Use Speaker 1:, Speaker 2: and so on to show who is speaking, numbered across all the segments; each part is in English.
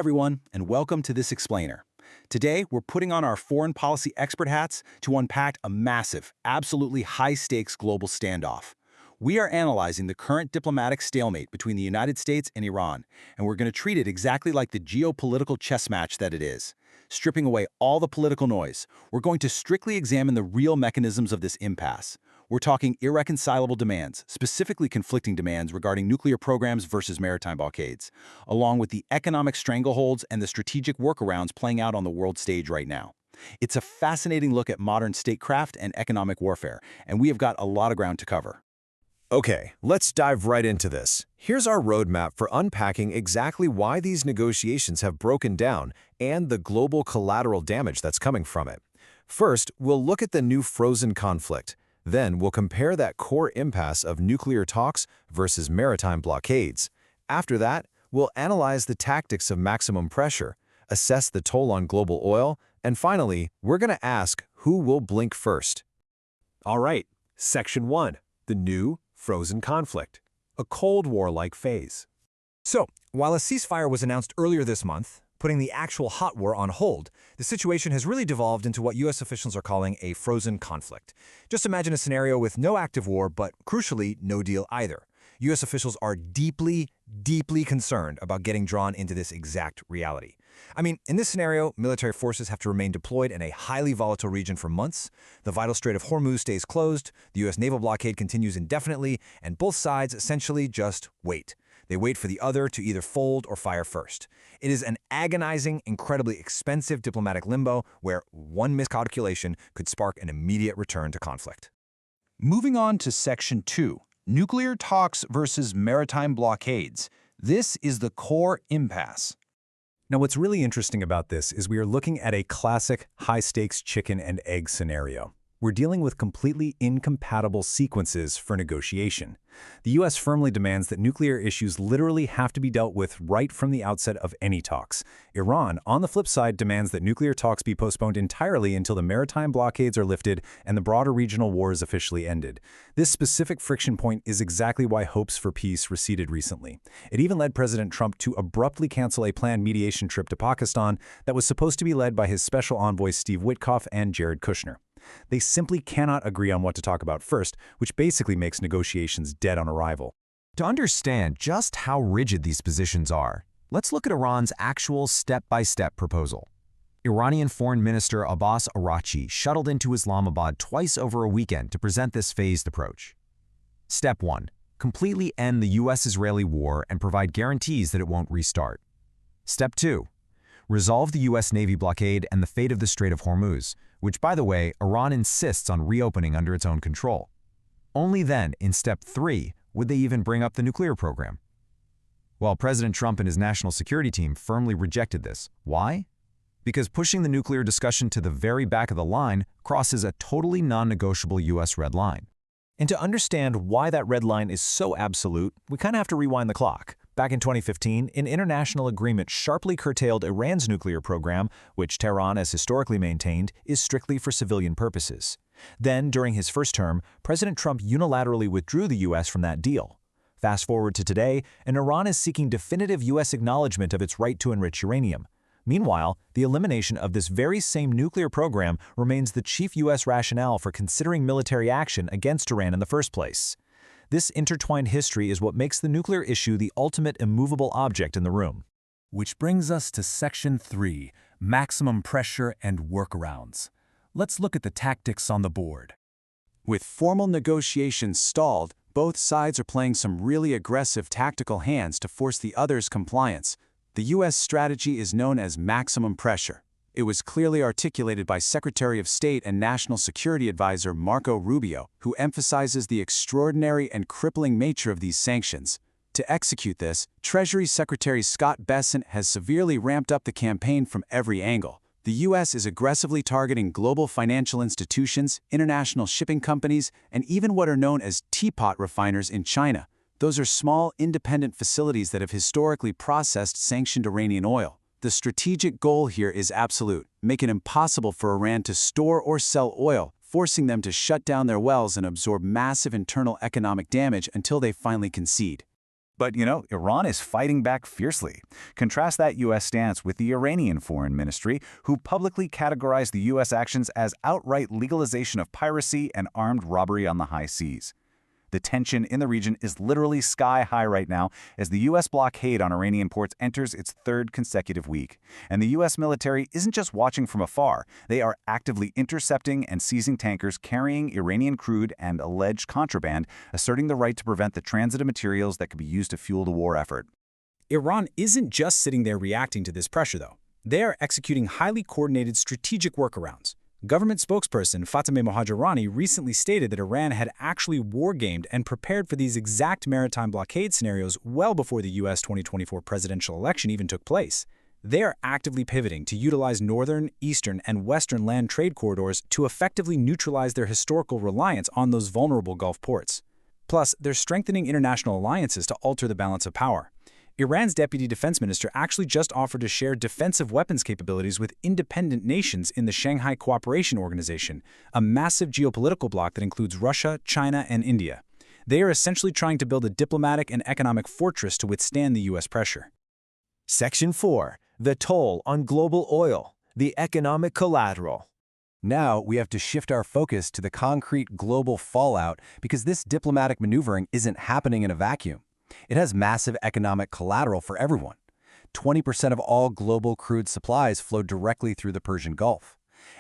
Speaker 1: everyone, and welcome to this explainer. Today, we're putting on our foreign policy expert hats to unpack a massive, absolutely high-stakes global standoff. We are analyzing the current diplomatic stalemate between the United States and Iran, and we're going to treat it exactly like the geopolitical chess match that it is. Stripping away all the political noise, we're going to strictly examine the real mechanisms of this impasse. We're talking irreconcilable demands, specifically conflicting demands regarding nuclear programs versus maritime blockades, along with the economic strangleholds and the strategic workarounds playing out on the world stage right now. It's a fascinating look at modern statecraft and economic warfare, and we have got a lot of ground to cover.
Speaker 2: Okay, let's dive right into this. Here's our roadmap for unpacking exactly why these negotiations have broken down and the global collateral damage that's coming from it. First, we'll look at the new frozen conflict. Then we'll compare that core impasse of nuclear talks versus maritime blockades. After that, we'll analyze the tactics of maximum pressure, assess the toll on global oil, and finally, we're going to ask who will blink first.
Speaker 3: All right, Section 1, the new frozen conflict, a Cold War-like phase.
Speaker 4: So, while a ceasefire was announced earlier this month, putting the actual hot war on hold, the situation has really devolved into what U.S. officials are calling a frozen conflict. Just imagine a scenario with no active war, but crucially, no deal either. U.S. officials are deeply concerned about getting drawn into this exact reality. I mean, in this scenario, military forces have to remain deployed in a highly volatile region for months, the vital Strait of Hormuz stays closed, the U.S. naval blockade continues indefinitely, and both sides essentially just wait. They wait for the other to either fold or fire first. It is an agonizing, incredibly expensive diplomatic limbo where one miscalculation could spark an immediate return to conflict.
Speaker 1: Moving on to Section 2, nuclear talks versus maritime blockades. This is the core impasse.
Speaker 3: Now, what's really interesting about this is we are looking at a classic high-stakes chicken and egg scenario. We're dealing with completely incompatible sequences for negotiation. The U.S. firmly demands that nuclear issues literally have to be dealt with right from the outset of any talks. Iran, on the flip side, demands that nuclear talks be postponed entirely until the maritime blockades are lifted and the broader regional war is officially ended. This specific friction point is exactly why hopes for peace receded recently. It even led President Trump to abruptly cancel a planned mediation trip to Pakistan that was supposed to be led by his special envoys Steve Witkoff and Jared Kushner. They simply cannot agree on what to talk about first, which basically makes negotiations dead on arrival.
Speaker 5: To understand just how rigid these positions are, let's look at Iran's actual step-by-step proposal. Iranian Foreign Minister Abbas Araghchi shuttled into Islamabad twice over a weekend to present this phased approach. Step 1. Completely end the U.S. Israeli war and provide guarantees that it won't restart. Step 2. Resolve the U.S. Navy blockade and the fate of the Strait of Hormuz, which, by the way, Iran insists on reopening under its own control. Only then, in Step 3, would they even bring up the nuclear program. Well, President Trump and his national security team firmly rejected this. Why? Because pushing the nuclear discussion to the very back of the line crosses a totally non-negotiable U.S. red line.
Speaker 3: And to understand why that red line is so absolute, we kind of have to rewind the clock. Back in 2015, an international agreement sharply curtailed Iran's nuclear program, which Tehran has historically maintained is strictly for civilian purposes. Then, during his first term, President Trump unilaterally withdrew the U.S. from that deal. Fast forward to today, and Iran is seeking definitive U.S. acknowledgement of its right to enrich uranium. Meanwhile, the elimination of this very same nuclear program remains the chief U.S. rationale for considering military action against Iran in the first place. This intertwined history is what makes the nuclear issue the ultimate immovable object in the room.
Speaker 6: Which brings us to Section 3, maximum pressure and workarounds. Let's look at the tactics on the board.
Speaker 7: With formal negotiations stalled, both sides are playing some really aggressive tactical hands to force the other's compliance. The U.S. strategy is known as maximum pressure. It was clearly articulated by Secretary of State and National Security Advisor Marco Rubio, who emphasizes the extraordinary and crippling nature of these sanctions. To execute this, Treasury Secretary Scott Bessent has severely ramped up the campaign from every angle. The U.S. is aggressively targeting global financial institutions, international shipping companies, and even what are known as teapot refiners in China. Those are small, independent facilities that have historically processed sanctioned Iranian oil. The strategic goal here is absolute: make it impossible for Iran to store or sell oil, forcing them to shut down their wells and absorb massive internal economic damage until they finally concede.
Speaker 1: But, Iran is fighting back fiercely. Contrast that U.S. stance with the Iranian Foreign Ministry, who publicly categorized the U.S. actions as outright legalization of piracy and armed robbery on the high seas. The tension in the region is literally sky high right now as the U.S. blockade on Iranian ports enters its third consecutive week. And the U.S. military isn't just watching from afar. They are actively intercepting and seizing tankers carrying Iranian crude and alleged contraband, asserting the right to prevent the transit of materials that could be used to fuel the war effort.
Speaker 3: Iran isn't just sitting there reacting to this pressure, though. They are executing highly coordinated strategic workarounds. Government spokesperson Fatemeh Mohajerani recently stated that Iran had actually war-gamed and prepared for these exact maritime blockade scenarios well before the U.S. 2024 presidential election even took place. They are actively pivoting to utilize northern, eastern, and western land trade corridors to effectively neutralize their historical reliance on those vulnerable Gulf ports. Plus, they're strengthening international alliances to alter the balance of power. Iran's deputy defense minister actually just offered to share defensive weapons capabilities with independent nations in the Shanghai Cooperation Organization, a massive geopolitical bloc that includes Russia, China, and India. They are essentially trying to build a diplomatic and economic fortress to withstand the U.S. pressure.
Speaker 2: Section 4. The toll on global oil, the economic collateral.
Speaker 7: Now we have to shift our focus to the concrete global fallout because this diplomatic maneuvering isn't happening in a vacuum. It has massive economic collateral for everyone. 20% of all global crude supplies flow directly through the Persian Gulf.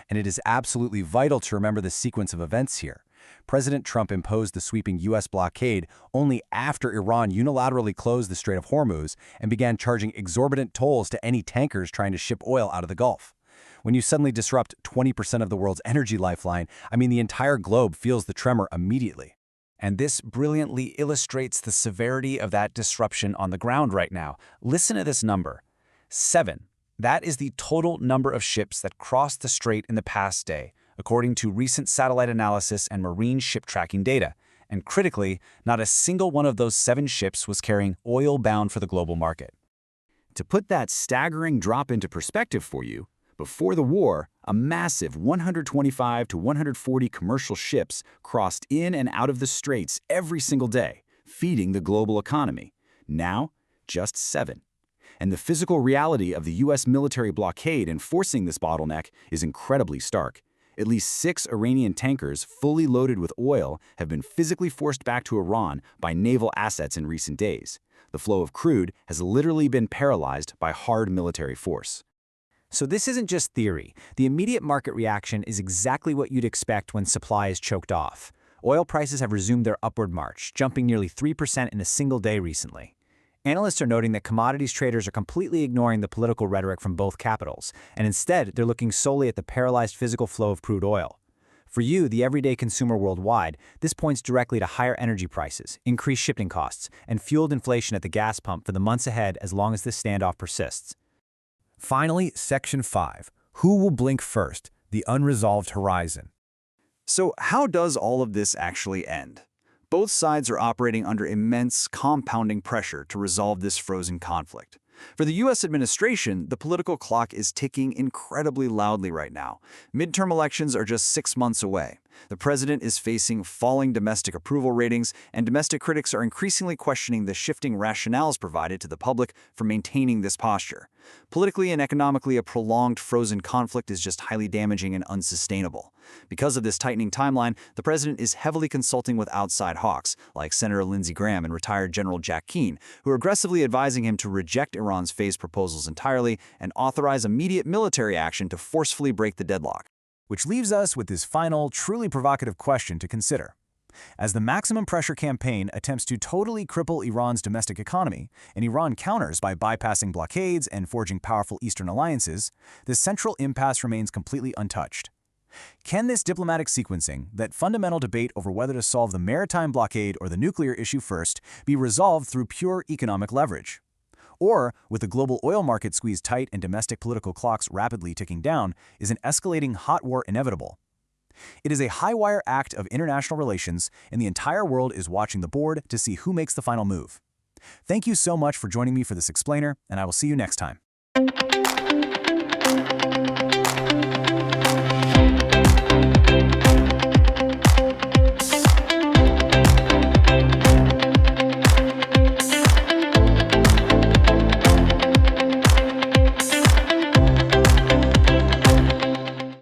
Speaker 7: And it is absolutely vital to remember the sequence of events here. President Trump imposed the sweeping U.S. blockade only after Iran unilaterally closed the Strait of Hormuz and began charging exorbitant tolls to any tankers trying to ship oil out of the Gulf. When you suddenly disrupt 20% of the world's energy lifeline, the entire globe feels the tremor immediately.
Speaker 8: And this brilliantly illustrates the severity of that disruption on the ground right now. Listen to this number. 7. That is the total number of ships that crossed the strait in the past day, according to recent satellite analysis and marine ship tracking data. And critically, not a single one of those 7 ships was carrying oil bound for the global market.
Speaker 1: To put that staggering drop into perspective for you, before the war, a massive 125 to 140 commercial ships crossed in and out of the straits every single day, feeding the global economy. Now, just 7. And the physical reality of the U.S. military blockade enforcing this bottleneck is incredibly stark. At least 6 Iranian tankers fully loaded with oil have been physically forced back to Iran by naval assets in recent days. The flow of crude has literally been paralyzed by hard military force.
Speaker 8: So this isn't just theory. The immediate market reaction is exactly what you'd expect when supply is choked off. Oil prices have resumed their upward march, jumping nearly 3% in a single day recently. Analysts are noting that commodities traders are completely ignoring the political rhetoric from both capitals, and instead they're looking solely at the paralyzed physical flow of crude oil. For you, the everyday consumer worldwide, this points directly to higher energy prices, increased shipping costs, and fueled inflation at the gas pump for the months ahead as long as this standoff persists.
Speaker 2: Finally, Section 5. Who will blink first? The unresolved horizon.
Speaker 9: So how does all of this actually end? Both sides are operating under immense, compounding pressure to resolve this frozen conflict. For the U.S. administration, the political clock is ticking incredibly loudly right now. Midterm elections are just 6 months away. The president is facing falling domestic approval ratings, and domestic critics are increasingly questioning the shifting rationales provided to the public for maintaining this posture. Politically and economically, a prolonged frozen conflict is just highly damaging and unsustainable. Because of this tightening timeline, the president is heavily consulting with outside hawks, like Senator Lindsey Graham and retired General Jack Keane, who are aggressively advising him to reject Iran's phase proposals entirely and authorize immediate military action to forcefully break the deadlock.
Speaker 2: Which leaves us with this final, truly provocative question to consider. As the maximum pressure campaign attempts to totally cripple Iran's domestic economy, and Iran counters by bypassing blockades and forging powerful Eastern alliances, the central impasse remains completely untouched. Can this diplomatic sequencing, that fundamental debate over whether to solve the maritime blockade or the nuclear issue first, be resolved through pure economic leverage? Or, with the global oil market squeezed tight and domestic political clocks rapidly ticking down, is an escalating hot war inevitable? It is a high-wire act of international relations, and the entire world is watching the board to see who makes the final move. Thank you so much for joining me for this explainer, and I will see you next time.